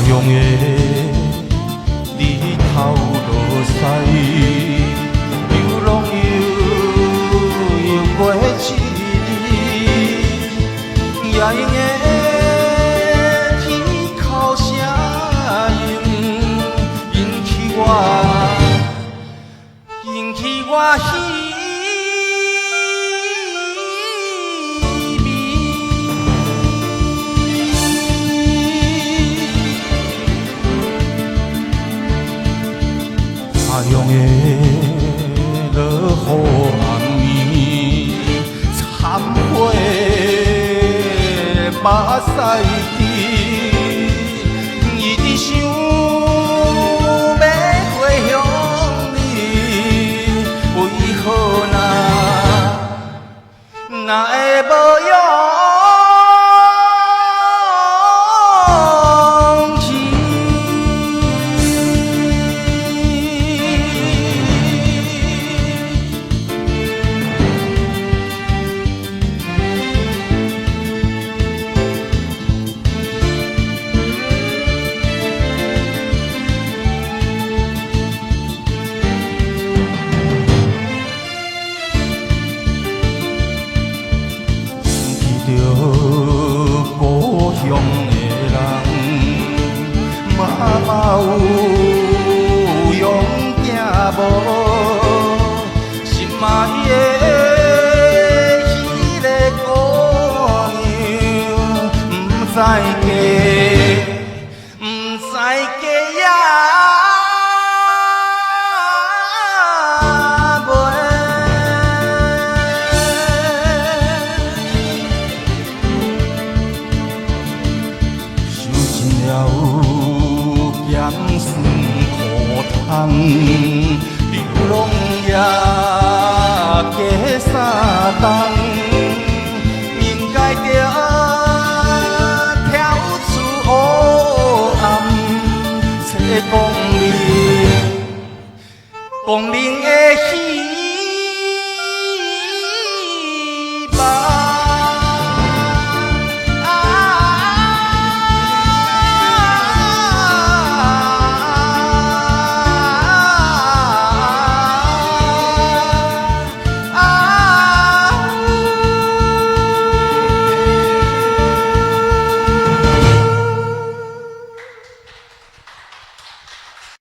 阳的日头落西，又拢又过一日，夜莺的天哭声引起我喜。太阳的落雨暗暝，惨火目屎滴，一直想要回乡里，为何那会无勇？着故乡的人，嘛有勇行无，心爱的迄个姑娘，不知嫁也。咸酸苦汤，流浪也加三冬，应该着跳出黑暗，找光明的彼。